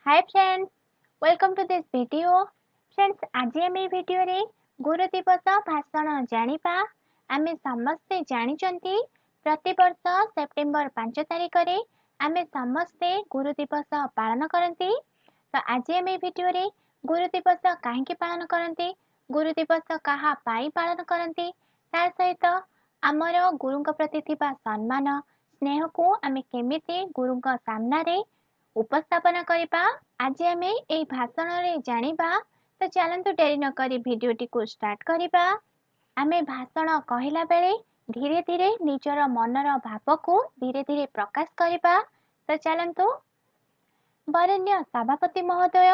Hi friends, welcome to this video. Friends, आज आम video रे गुरु दिवस भाषण जानिबा। आमे समस्ते जानिचंती प्रतिवर्ष सेप्टेम्बर 5 तारिख रे आमे समस्ते गुरु दिवस पालन करंती। तो आज आम भिडियो रे गुरु दिवस काहेकि पालन करंती, गुरु दिवस काहा पाई पालन करंती, ता सहित आमर गुरुंक प्रति थिबा सम्मान स्नेह को आमे केमिति गुरुंक सामना रे उपस्थापन करिबा आज आमे एई भाषण रे जानिबा। तो चलंतु डेरी न करी भिडियोटी को स्टार्ट करिबा। आमे भाषण कहिला बेले धीरे धीरे निजर मनर भाव को धीरे धीरे प्रकाश करिबा। तो चलंतु वरेण्य सभापति महोदय,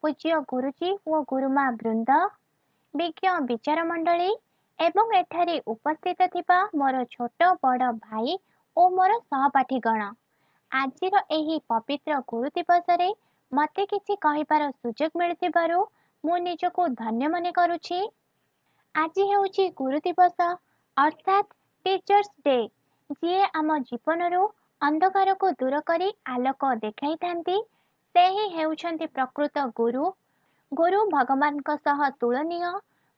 पूज्य गुरुजी और गुरुमा वृंद, विज्ञ विचार मंडली एवं एठारे उपस्थित थिबा मोर छोट बड़ भाई और मोर सहपाठीगण, आजिर एही पवित्र गुरु दिवस रे मते किछि कहिबार सुजोग मिलिथिबारु मु निजको धन्य मने करूछि। आजि हेउछि गुरु दिवस अर्थात टीचर्स डे, जिए आम जीवनरु अंधकार को दूर करी आलोक देखाई थांती से ही हेउछंती प्रकृत गुरु। गुरु भगवानक सह तुलनीय।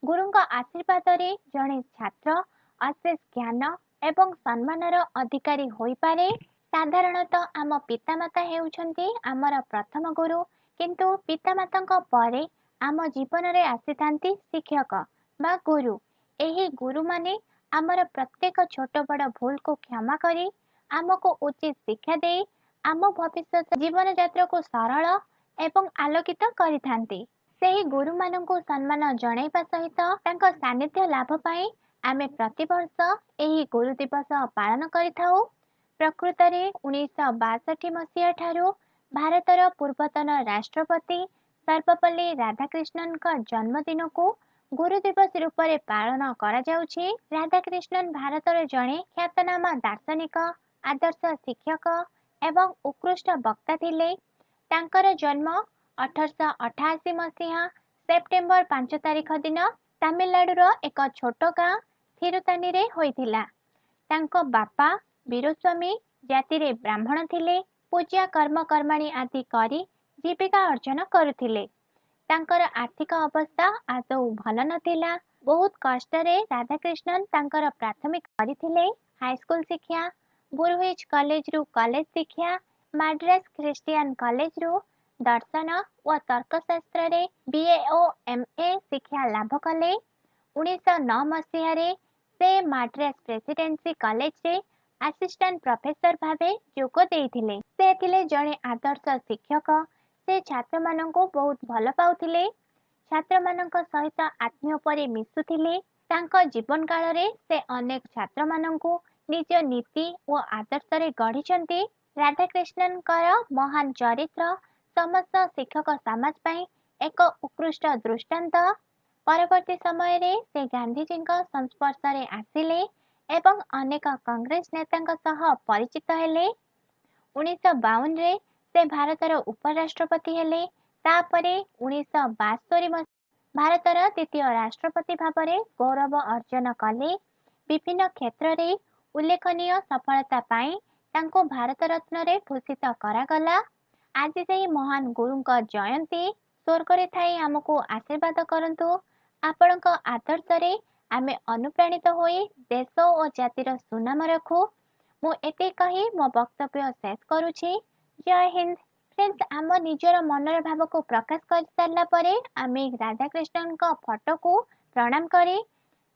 गुरुंक आशीर्वाद रे जणे छात्र अशेष ज्ञान एवं सम्मानर अधिकारी होई पारे। साधारणतः आम पितामाता हेउछंती आमर प्रथम गुरु, किंतु पितामातांक परे आम जीवन रे आसीथांती शिक्षक बा गुरु। एही गुरु माने आमर प्रत्येक छोट बड़ भूल को क्षमा करी आमको उचित शिक्षा दे आम भविष्य जीवन यात्रा को सरल एवं आलोकित करिथांती। सेही गुरु माननकु सम्मान जणाइबा सहित तांक सानिध्य लाभ पाई आमे प्रतिवर्ष एही गुरु दिवस पालन करिथाउ। प्रकृत रे 1962 मसीहा ठारू भारतर पूर्वतन राष्ट्रपति सर्वपल्ली राधाकृष्णन का जन्मदिन को गुरु दिवस रूप में पालन करा जाउछि। राधाकृष्णन भारतर जणे ख्यातनामा दार्शनिक, आदर्श शिक्षक एवं उत्कृष्ट वक्ता थिले। तांकर जन्म 1888 मसीहा सेप्टेम्बर 5 तारिख दिन तमिलनाडुर एक छोट गाँ थिरुतानी रे होइथिला। तांको बापा वीरस्वामी जाति रे ब्राह्मण थिले। पूजा कर्म कर्माणी आदि करी जीविका अर्जन करुथिले। तांकर आर्थिक अवस्था आदौ भल नथिला। बहुत कष्ट रे राधाकृष्णन तांकर प्राथमिक करिथिले। हाईस्कूल शिक्षा, बुरहुइच कॉलेज रु कॉलेज शिक्षा, माड्रास क्रिश्चियन कॉलेज रु दर्शन व तर्कशास्त्र रे बीए ओ एमए शिक्षा लाभ कले। 1909 मसीहा रे से माड्रास प्रेसिडेंसी कॉलेज रे असिस्टेंट प्रोफेसर भावे जोग देइथिले। से थिले जणे आदर्श शिक्षक। से छात्र माननको बहुत भल पाउथिले। छात्र माननक सहित आत्मीय परि मिसुथिले। तांको जीवन काल रे से अनेक छात्र माननको निज नीति व आदर्श रे गढिचंती। राधाकृष्णन कर महान चरित्र समस्त शिक्षक समाज पई एक उत्कृष्ट दृष्टांत। परवर्ती समय रे से गांधीजी संस्पर्श रे आसिले एवं अनेक कांग्रेस नेता सह परिचित हेले। 1952 रे से भारतर उपराष्ट्रपति हेले। तापरे 1972 भारतर द्वितीय राष्ट्रपति भावरे गौरव अर्जन कले। विभिन्न क्षेत्र रे उल्लेखनीय सफलता पाई तांको भारत रत्न रे भूषित करागला। आज से महान गुरुंक जयंती। स्वर्ग रे थाई हमको आशीर्वाद करंतु। आपणक आदर्श रे आमे अनुप्राणित होई देश और जातिर सुनाम रखू। मु एते कही मो वक्तव्य शेष करूछि। जय हिंद। फ्रेंड्स, आम निजर मनर भाव को प्रकाश कर सारला परे आमे राधाकृष्णन का फोटो को प्रणाम करी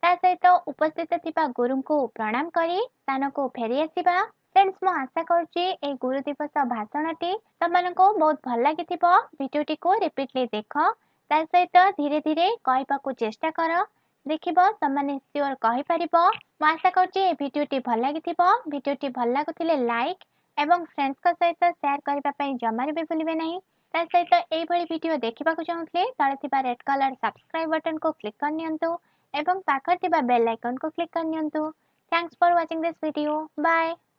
ता सहित उपस्थित थिबा गुरु को प्रणाम करी स्थान को फेरी आसीबा। फ्रेंड्स, मु आशा करूछि ए गुरु दिवस भाषणटी तमनको बहुत भल लागिथिबो। वीडियोटी को रिपीटली देख, ता सहित धीरे धीरे कहबा को चेष्टा कर। देखिबो तमने सियोर कहि परिबो। मु आशा करछि ए भिडियोटी भल लागिथिबो। भिडियोटी भल लागुथिले लाइक एवं फ्रेंड्स का सहित शेयर करबा पई जमारे भी भूलिबे नहीं। ता सहित एई भली वीडियो देखिबा को चाहुथले तळे थिबा रेड कलर सब्सक्राइब बटन को क्लिक कर नियंतु एवं पाखर थिबा बेल आइकन को क्लिक कर नियंतु। Thanks for watching this video. Bye.